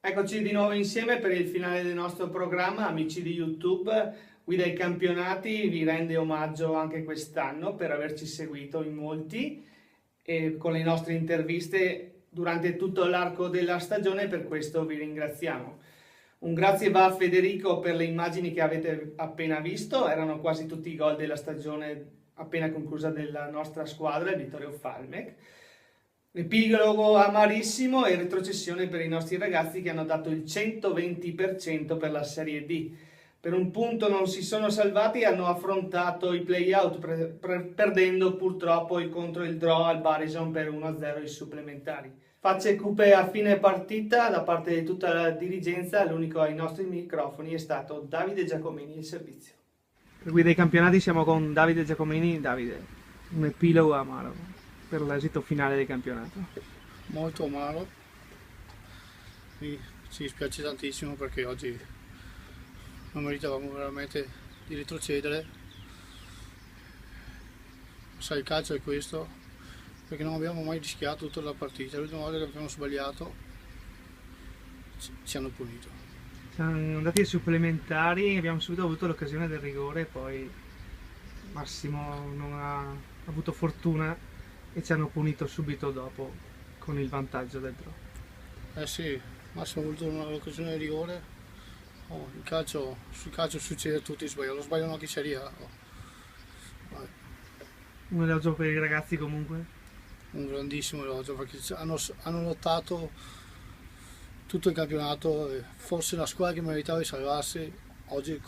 Eccoci di nuovo insieme per il finale del nostro programma. Amici di YouTube, Guida ai Campionati vi rende omaggio anche quest'anno per averci seguito in molti e con le nostre interviste durante tutto l'arco della stagione. Per questo vi ringraziamo. Un grazie va a Federico per le immagini che avete appena visto, erano quasi tutti i gol della stagione appena conclusa della nostra squadra, il Vittorio Falmec. Epilogo amarissimo e retrocessione per i nostri ragazzi che hanno dato il 120% per la Serie D. Per un punto non si sono salvati e hanno affrontato i play-out perdendo purtroppo contro il draw al Barison per 1-0 ai supplementari. Facce cupe a fine partita da parte di tutta la dirigenza, l'unico ai nostri microfoni è stato Davide Giacomini, il servizio. Per Guida ai Campionati siamo con Davide Giacomini. Davide, un epilogo amaro per l'esito finale del campionato. Molto amaro, ci dispiace tantissimo perché oggi non meritavamo veramente di retrocedere. Sai, il calcio è questo, perché non abbiamo mai rischiato tutta la partita. L'ultima volta che abbiamo sbagliato ci hanno punito. Siamo andati ai supplementari, abbiamo subito avuto l'occasione del rigore, poi Massimo non ha avuto fortuna e ci hanno punito subito dopo con il vantaggio del draw. Eh sì, Massimo ha avuto un'occasione di rigore. Sul calcio succede a tutti, lo sbagliano anche in Serie A. Un elogio per i ragazzi comunque? Un grandissimo elogio perché hanno lottato tutto il campionato, e forse la squadra che meritava di salvarsi oggi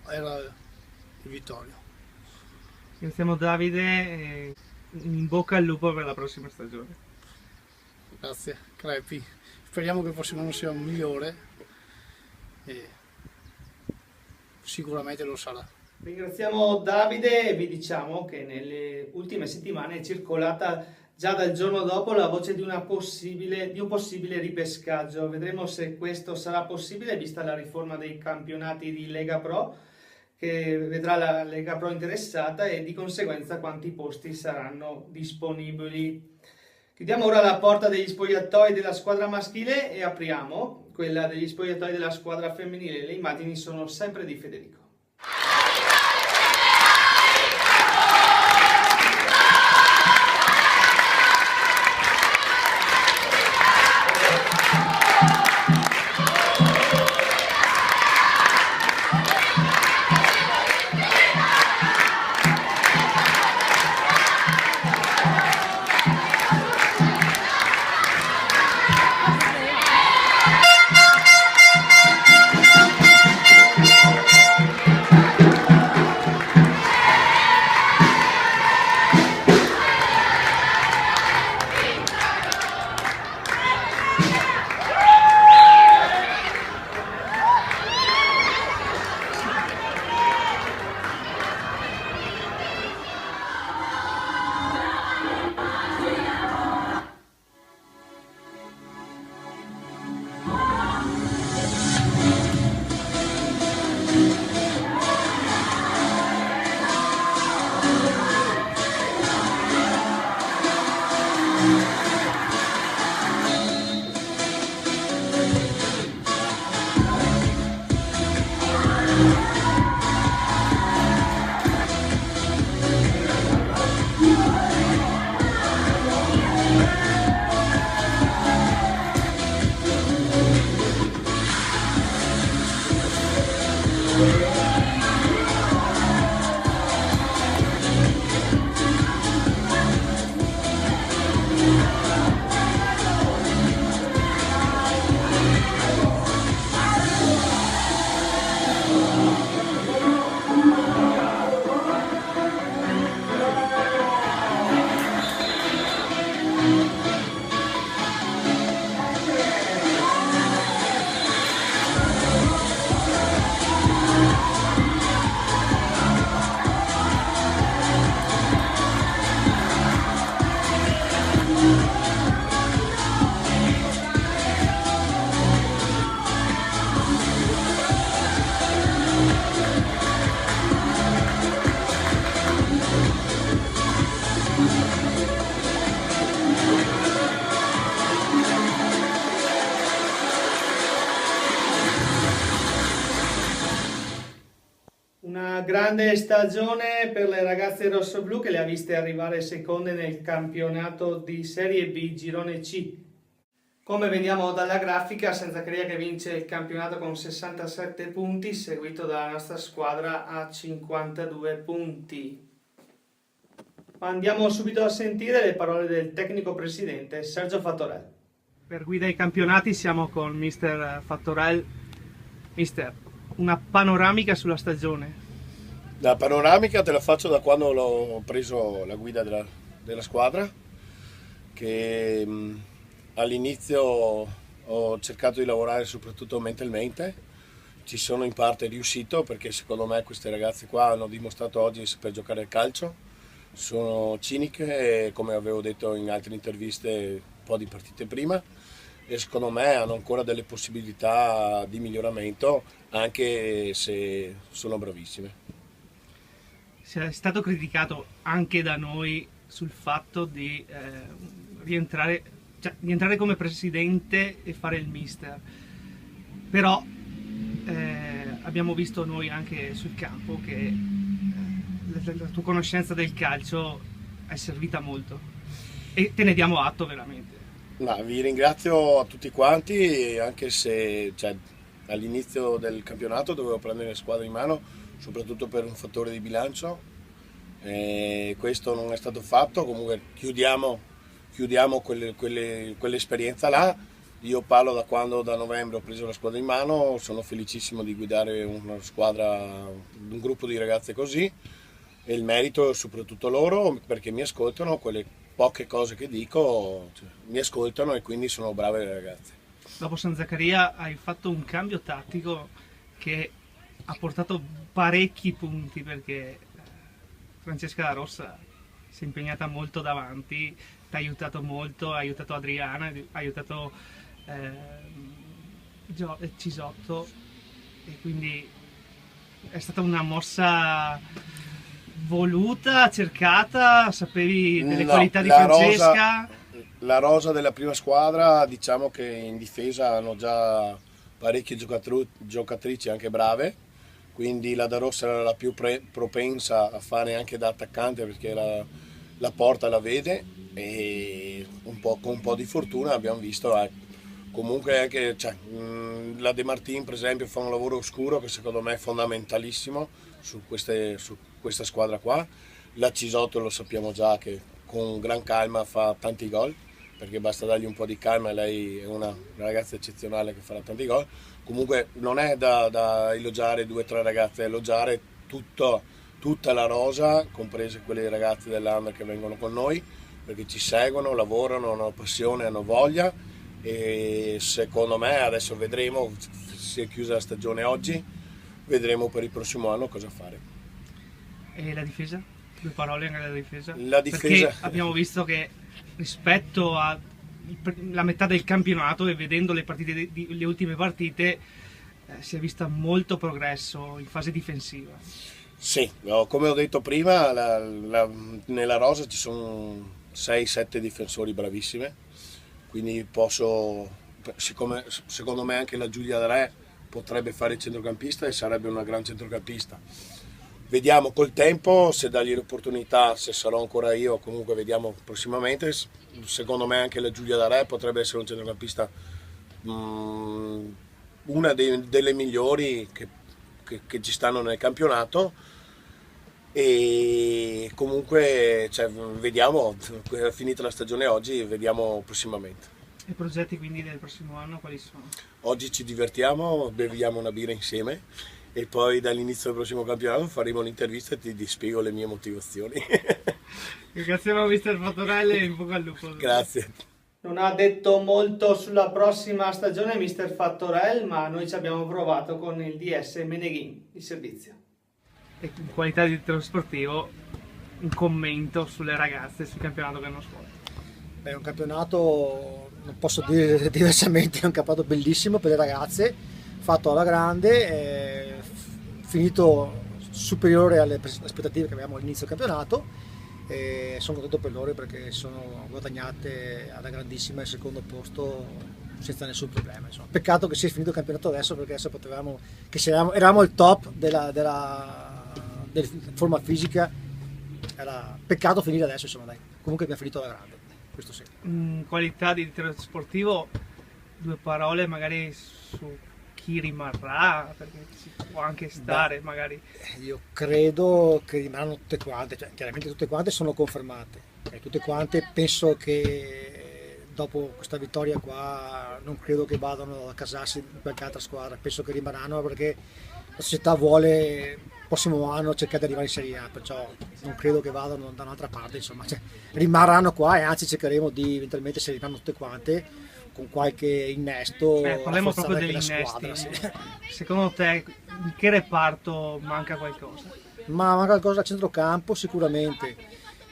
era il Vittorio. Ringraziamo Davide, in bocca al lupo per la prossima stagione. Grazie, crepi. Speriamo che il prossimo anno sia un migliore e sicuramente lo sarà. Ringraziamo Davide e vi diciamo che nelle ultime settimane è circolata già dal giorno dopo la voce di un possibile ripescaggio. Vedremo se questo sarà possibile vista la riforma dei campionati di Lega Pro, che vedrà la Lega Pro interessata e di conseguenza quanti posti saranno disponibili. Chiudiamo ora la porta degli spogliatoi della squadra maschile e apriamo quella degli spogliatoi della squadra femminile. Le immagini sono sempre di Federico. Una grande stagione per le ragazze rossoblù che le ha viste arrivare seconde nel campionato di Serie B Girone C. Come vediamo dalla grafica, Sanzaccaria che vince il campionato con 67 punti, seguito dalla nostra squadra a 52 punti. Ma andiamo subito a sentire le parole del tecnico presidente Sergio Fattorell. Per guida ai campionati siamo con Mister Fattorell. Mister, una panoramica sulla stagione. La panoramica te la faccio da quando ho preso la guida della squadra, che all'inizio ho cercato di lavorare soprattutto mentalmente, ci sono in parte riuscito perché secondo me queste ragazze qua hanno dimostrato oggi di saper giocare al calcio, sono ciniche e come avevo detto in altre interviste un po' di partite prima, e secondo me hanno ancora delle possibilità di miglioramento anche se sono bravissime. È stato criticato anche da noi sul fatto di rientrare come presidente e fare il mister, però abbiamo visto noi anche sul campo che la tua conoscenza del calcio è servita molto e te ne diamo atto veramente. No, vi ringrazio a tutti quanti, anche se all'inizio del campionato dovevo prendere la squadra in mano, soprattutto per un fattore di bilancio. Questo non è stato fatto, comunque chiudiamo quell'esperienza là. Io parlo da quando da novembre ho preso la squadra in mano, sono felicissimo di guidare una squadra, un gruppo di ragazze così, e il merito è soprattutto loro perché mi ascoltano, quelle poche cose che dico mi ascoltano e quindi sono brave le ragazze. Dopo Sanzaccaria hai fatto un cambio tattico che ha portato parecchi punti, perché Francesca La Rossa si è impegnata molto davanti, ti ha aiutato molto, ha aiutato Adriana, ha aiutato Cisotto, e quindi è stata una mossa voluta, cercata, sapevi delle qualità di Francesca. La rosa della prima squadra, diciamo che in difesa hanno già parecchie giocatrici anche brave, quindi la Da Rossa era la più propensa a fare anche da attaccante, perché la porta la vede, e con un po' di fortuna abbiamo visto comunque anche la De Martin per esempio fa un lavoro oscuro che secondo me è fondamentalissimo su questa squadra qua. La Cisotto lo sappiamo già che con gran calma fa tanti gol, perché basta dargli un po' di calma e lei è una ragazza eccezionale che farà tanti gol. Comunque non è da elogiare 2 o 3 ragazze, è elogiare tutta la rosa, comprese quelle ragazze dell'Under che vengono con noi, perché ci seguono, lavorano, hanno passione, hanno voglia, e secondo me adesso vedremo, si è chiusa la stagione oggi, vedremo per il prossimo anno cosa fare. E la difesa? 2 parole anche della difesa? La difesa... Perché abbiamo visto che rispetto alla metà del campionato, e vedendo le ultime partite, si è vista molto progresso in fase difensiva. Sì, come ho detto prima, nella rosa ci sono 6-7 difensori bravissime, quindi siccome secondo me anche la Giulia Re potrebbe fare il centrocampista e sarebbe una gran centrocampista. Vediamo col tempo, se dargli l'opportunità, se sarò ancora io, comunque vediamo prossimamente. Secondo me anche la Giulia Re potrebbe essere un centrocampista, una delle migliori che ci stanno nel campionato, e comunque vediamo, finita la stagione oggi, vediamo prossimamente. I progetti quindi del prossimo anno quali sono? Oggi ci divertiamo, beviamo una birra insieme, e poi dall'inizio del prossimo campionato faremo un'intervista e ti spiego le mie motivazioni. Ringraziamo mister Fattorelli e in bocca al lupo. Grazie. Non ha detto molto sulla prossima stagione mister Fattorelli, ma noi ci abbiamo provato con il DS Meneghin, il servizio. E in qualità di direttore sportivo, un commento sulle ragazze, sul campionato che hanno svolto. È un campionato, non posso dire diversamente, è un campionato bellissimo per le ragazze, fatto alla grande, finito superiore alle aspettative che avevamo all'inizio del campionato, e sono contento per loro perché sono guadagnate alla grandissima il secondo posto senza nessun problema. Insomma. Peccato che sia finito il campionato adesso, perché adesso potevamo, eravamo il top della forma fisica, era peccato finire adesso, insomma dai, comunque abbiamo finito alla grande, questo sì. In qualità di direttore sportivo, 2 parole magari su chi rimarrà, perché si può anche stare. Magari. Io credo che rimarranno tutte quante, chiaramente tutte quante sono confermate, tutte quante penso che dopo questa vittoria qua non credo che vadano a casarsi in qualche altra squadra, penso che rimarranno perché la società vuole il prossimo anno cercare di arrivare in Serie A, perciò non credo che vadano da un'altra parte, insomma, rimarranno qua, e anzi cercheremo di eventualmente, se rimarranno tutte quante, con qualche innesto. Parliamo proprio degli innesti. Squadra, sì. Secondo te in che reparto manca qualcosa? Ma manca qualcosa al centrocampo sicuramente,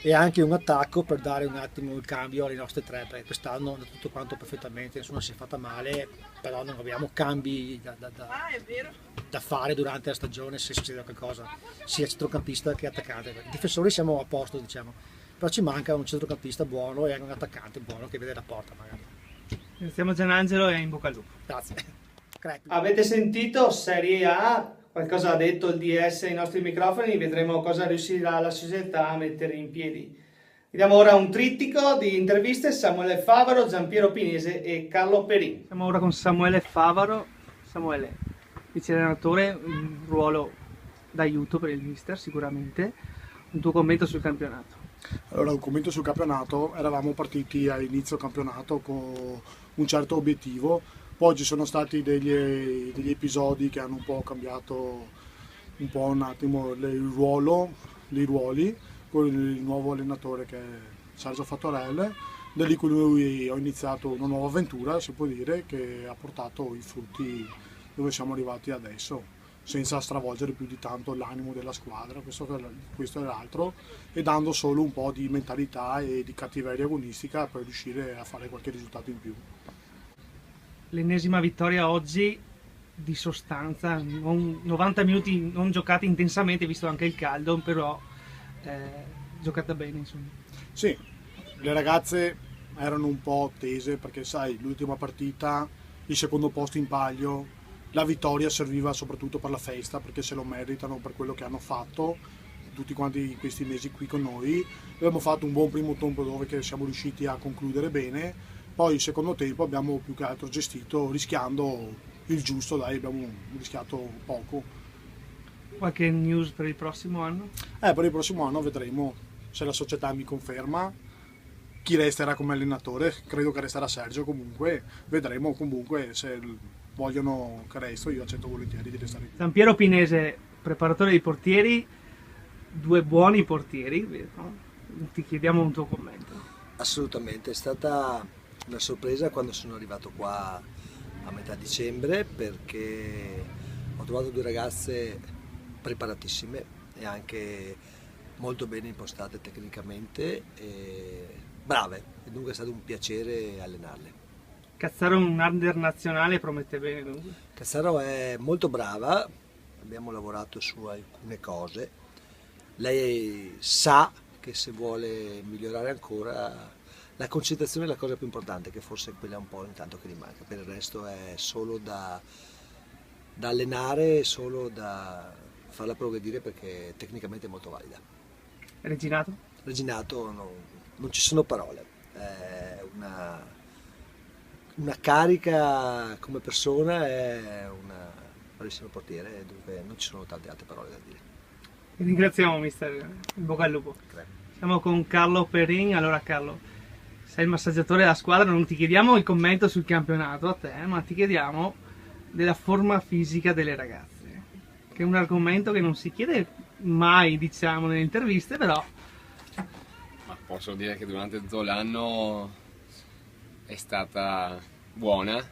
e anche un attacco per dare un attimo il cambio alle nostre 3, perché quest'anno è tutto quanto perfettamente, nessuno si è fatta male, però non abbiamo cambi da fare durante la stagione se succede qualcosa, sia centrocampista che attaccante. I difensori siamo a posto, diciamo, però ci manca un centrocampista buono e anche un attaccante buono che vede la porta magari. Ringraziamo Gianangelo e in bocca al lupo. Grazie. Avete sentito? Serie A, qualcosa ha detto il DS ai nostri microfoni, vedremo cosa riuscirà la società a mettere in piedi. Vediamo ora un trittico di interviste: Samuele Favaro, Giampiero Pinese e Carlo Perin. Siamo ora con Samuele Favaro. Samuele, vice allenatore, un ruolo d'aiuto per il mister sicuramente. Un tuo commento sul campionato? Allora, un commento sul campionato: eravamo partiti all'inizio campionato con un certo obiettivo, poi ci sono stati degli episodi che hanno un po' cambiato un attimo i ruoli, con il nuovo allenatore che è Sergio Fattorelli, da lì con lui ho iniziato una nuova avventura, si può dire, che ha portato i frutti dove siamo arrivati adesso. senza stravolgere più di tanto l'animo della squadra, questo e l'altro, e dando solo un po' di mentalità e di cattiveria agonistica per riuscire a fare qualche risultato in più. L'ennesima vittoria oggi di sostanza, 90 minuti non giocati intensamente, visto anche il caldo, però giocata bene, insomma. Sì, le ragazze erano un po' tese perché sai, l'ultima partita, il secondo posto in palio, la vittoria serviva soprattutto per la festa, perché se lo meritano per quello che hanno fatto tutti quanti questi mesi qui con noi. Abbiamo fatto un buon primo tempo dove che siamo riusciti a concludere bene, poi il secondo tempo abbiamo più che altro gestito rischiando il giusto, dai, abbiamo rischiato poco. Qualche news per il prossimo anno? Per il prossimo anno vedremo se la società mi conferma chi resterà come allenatore, credo che resterà Sergio comunque, vedremo comunque se vogliono che resto, io accetto volentieri di restare qui. Sampiero Pinese, preparatore dei portieri, 2 buoni portieri, no? Ti chiediamo un tuo commento. Assolutamente, è stata una sorpresa quando sono arrivato qua a metà dicembre, perché ho trovato 2 ragazze preparatissime e anche molto bene impostate tecnicamente e brave, e dunque è stato un piacere allenarle. Cazzaro, un under nazionale, promette bene dunque. Cazzaro è molto brava, abbiamo lavorato su alcune cose, lei sa che se vuole migliorare ancora la concentrazione è la cosa più importante, che forse è quella un po' intanto che gli manca, per il resto è solo da allenare, solo da farla progredire perché tecnicamente è molto valida. Reginato? Reginato non ci sono parole, è una carica come persona, è una bravissima portiere, dunque non ci sono tante altre parole da dire. Ringraziamo mister, in bocca al lupo. Siamo con Carlo Perin. Allora Carlo, sei il massaggiatore della squadra, non ti chiediamo il commento sul campionato a te, ma ti chiediamo della forma fisica delle ragazze, che è un argomento che non si chiede mai, diciamo, nelle interviste, però... Ma posso dire che durante tutto l'anno è stata buona,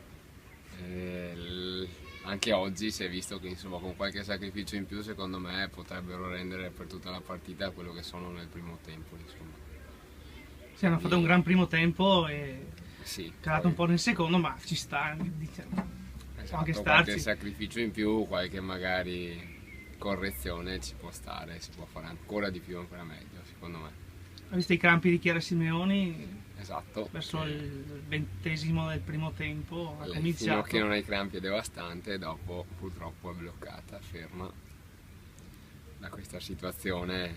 anche oggi si è visto che insomma con qualche sacrificio in più secondo me potrebbero rendere per tutta la partita quello che sono nel primo tempo, insomma. Sì, hanno fatto un gran primo tempo e sì, calato un po' nel secondo, ma ci sta, diciamo. Può anche esatto, qualche starci. sacrificio in più, qualche magari correzione ci può stare, si può fare ancora di più, ancora meglio secondo me. Hai visto i crampi di Chiara Simeoni? Esatto. Verso il 20° del primo tempo ha Lei, cominciato. fino a che non hai crampi è devastante, dopo purtroppo è bloccata, ferma. Da questa situazione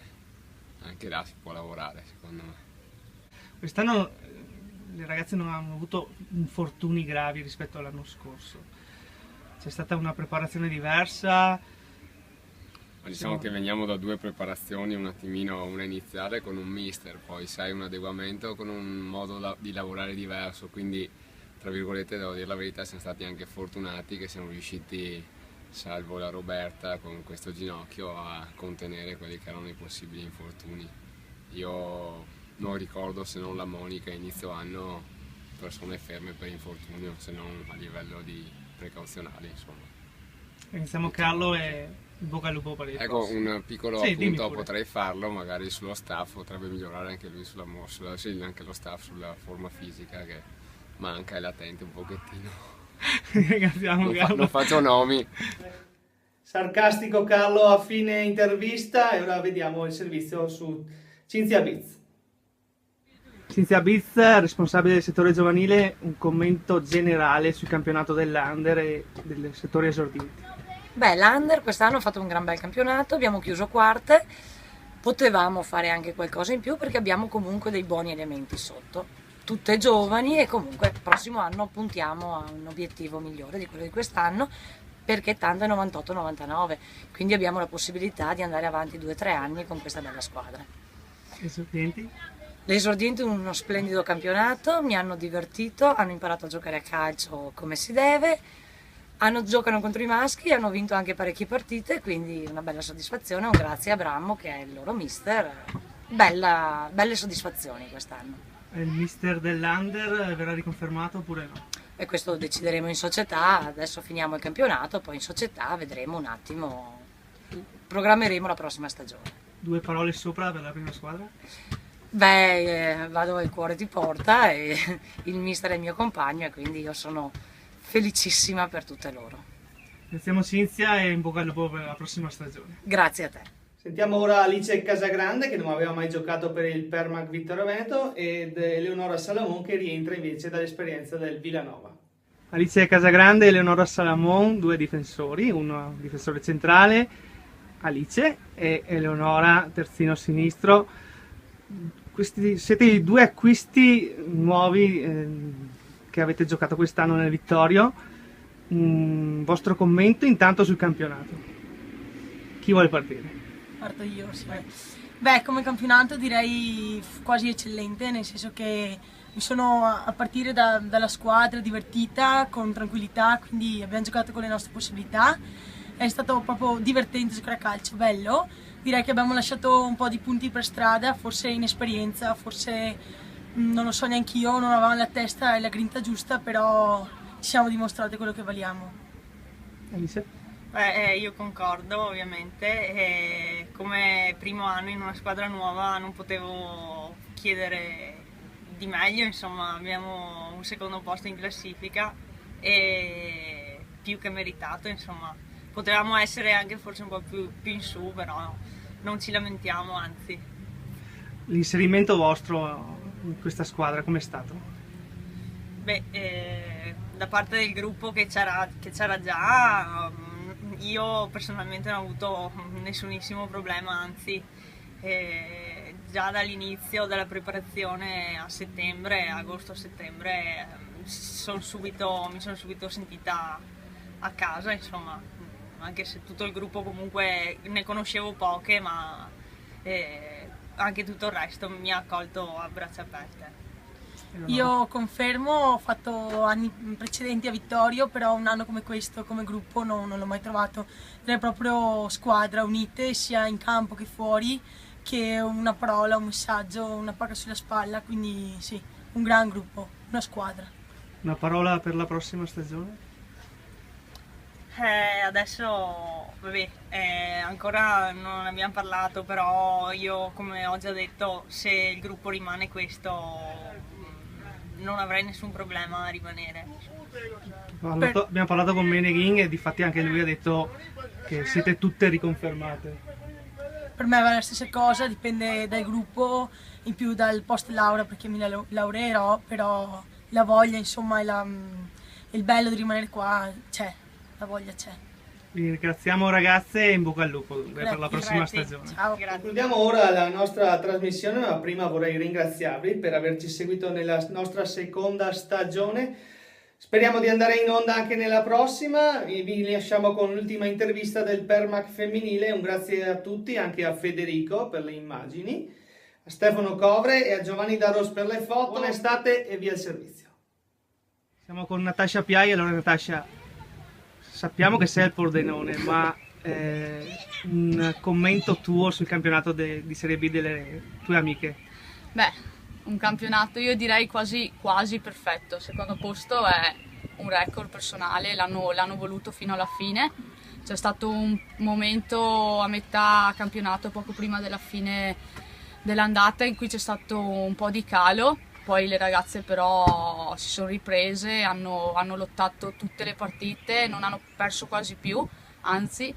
anche là si può lavorare secondo me. Quest'anno le ragazze non hanno avuto infortuni gravi rispetto all'anno scorso. C'è stata una preparazione diversa. Ma diciamo che veniamo da 2 preparazioni un attimino, una iniziale con un mister, poi sai un adeguamento con un modo di lavorare diverso, quindi tra virgolette devo dire la verità, siamo stati anche fortunati che siamo riusciti, salvo la Roberta con questo ginocchio, a contenere quelli che erano i possibili infortuni. Io non ricordo, se non la Monica inizio anno, persone ferme per infortunio, se non a livello di precauzionale, insomma. Iniziamo Carlo e in bocca al lupo per il Ecco, prossimo. un piccolo Sì, dimmi appunto pure. potrei farlo magari sullo staff, potrebbe migliorare anche lui sì, anche lo staff sulla forma fisica che manca, è latente un pochettino. Ringraziamo Carlo. Non faccio nomi. Sarcastico Carlo a fine intervista e ora vediamo il servizio su Cinzia Biz. Cinzia Biz, responsabile del settore giovanile, un commento generale sul campionato dell'Under e del settore esorditi. Beh, l'Under quest'anno ha fatto un gran bel campionato, abbiamo chiuso quarte, potevamo fare anche qualcosa in più perché abbiamo comunque dei buoni elementi sotto, tutte giovani, e comunque il prossimo anno puntiamo a un obiettivo migliore di quello di quest'anno, perché tanto è 98-99, quindi abbiamo la possibilità di andare avanti 2-3 anni con questa bella squadra. Esordienti? Le esordienti uno splendido campionato, mi hanno divertito, hanno imparato a giocare a calcio come si deve, giocano contro i maschi, hanno vinto anche parecchie partite, quindi una bella soddisfazione, un grazie a Brammo che è il loro mister, belle soddisfazioni quest'anno. Il mister dell'Under verrà riconfermato oppure no? e questo lo decideremo in società. Adesso finiamo il campionato, poi in società vedremo un attimo, programmeremo la prossima stagione. 2 parole sopra per la prima squadra? Beh, vado dove il cuore ti porta e il mister è il mio compagno e quindi io sono felicissima per tutte loro. Iniziamo Cinzia e in bocca al lupo per la prossima stagione. Grazie a te. Sentiamo ora Alice Casagrande che non aveva mai giocato per il Permac Vittorio Veneto ed Eleonora Salamon che rientra invece dall'esperienza del Villanova. Alice Casagrande e Eleonora Salamon, 2 difensori, uno difensore centrale, Alice, e Eleonora terzino sinistro. Siete i 2 acquisti nuovi che avete giocato quest'anno nel Vittorio. Vostro commento intanto sul campionato. Chi vuole partire? Parto io, sì. Beh, come campionato direi quasi eccellente, nel senso che mi sono a partire dalla squadra divertita, con tranquillità, quindi abbiamo giocato con le nostre possibilità. È stato proprio divertente giocare a calcio, bello. Direi che abbiamo lasciato un po' di punti per strada, forse inesperienza, forse non lo so neanche io, non avevamo la testa e la grinta giusta, però ci siamo dimostrati quello che valiamo. Alice? Io concordo ovviamente, come primo anno in una squadra nuova non potevo chiedere di meglio, insomma abbiamo un secondo posto in classifica e più che meritato, insomma potevamo essere anche forse un po' più in su, però non ci lamentiamo, anzi. L'inserimento vostro in questa squadra com'è stato? Beh, da parte del gruppo che c'era già, io personalmente non ho avuto nessunissimo problema, anzi già dall'inizio della preparazione a settembre, agosto-settembre, mi sono subito sentita a casa, insomma, anche se tutto il gruppo comunque ne conoscevo poche, ma anche tutto il resto mi ha accolto a braccia aperte. Io confermo, ho fatto anni precedenti a Vittorio, però un anno come questo, come gruppo, non l'ho mai trovato. È proprio squadra, unite sia in campo che fuori, che una parola, un messaggio, una pacca sulla spalla, quindi sì, un gran gruppo, una squadra. Una parola per la prossima stagione? Adesso, vabbè, ancora non ne abbiamo parlato, però io, come ho già detto, se il gruppo rimane questo, non avrei nessun problema a rimanere. Abbiamo parlato con Meneghin e difatti anche lui ha detto che siete tutte riconfermate. Per me va la stessa cosa, dipende dal gruppo, in più dal post laurea perché mi laureerò, però la voglia, insomma, il bello di rimanere qua c'è, la voglia c'è. Vi ringraziamo ragazze e in bocca al lupo per la prossima stagione. Ciao. Concludiamo ora la nostra trasmissione, ma prima vorrei ringraziarvi per averci seguito nella nostra seconda stagione. Speriamo di andare in onda anche nella prossima. Vi lasciamo con l'ultima intervista del Permac femminile. Un grazie a tutti, anche a Federico per le immagini, a Stefano Covre e a Giovanni Daros per le foto. Buona estate e via il servizio. Siamo con Natascia Piai. Allora Natascia, sappiamo che sei al Pordenone, ma un commento tuo sul campionato di Serie B delle tue amiche? Beh, un campionato io direi quasi perfetto. Secondo posto è un record personale, l'hanno voluto fino alla fine. C'è stato un momento a metà campionato, poco prima della fine dell'andata, in cui c'è stato un po' di calo. Poi le ragazze però si sono riprese, hanno lottato tutte le partite, non hanno perso quasi più, anzi,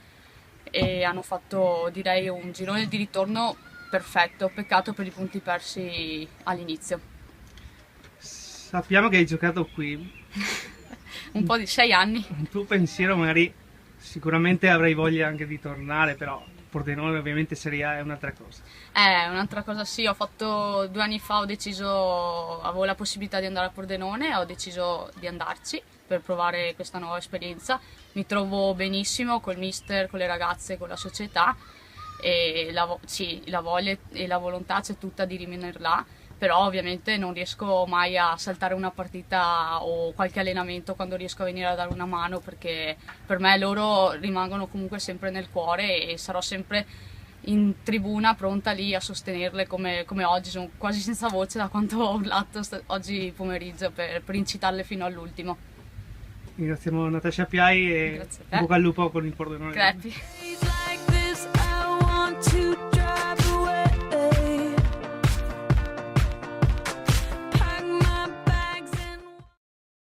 e hanno fatto direi un girone di ritorno perfetto, peccato per i punti persi all'inizio. Sappiamo che hai giocato qui. Un po' di 6 anni. Il tuo pensiero magari, sicuramente avrai voglia anche di tornare, però Pordenone ovviamente Serie A è un'altra cosa. Un'altra cosa sì, ho fatto 2 anni fa, avevo la possibilità di andare a Pordenone, ho deciso di andarci per provare questa nuova esperienza. Mi trovo benissimo col mister, con le ragazze, con la società e la voglia e la volontà c'è tutta di rimanere là, però ovviamente non riesco mai a saltare una partita o qualche allenamento quando riesco a venire a dare una mano, perché per me loro rimangono comunque sempre nel cuore e sarò sempre in tribuna pronta lì a sostenerle come oggi. Sono quasi senza voce da quanto ho urlato oggi pomeriggio per incitarle fino all'ultimo. Ringraziamo Natascia Piai e Grazie a te. bocca al lupo con il Pordenone. Crepi.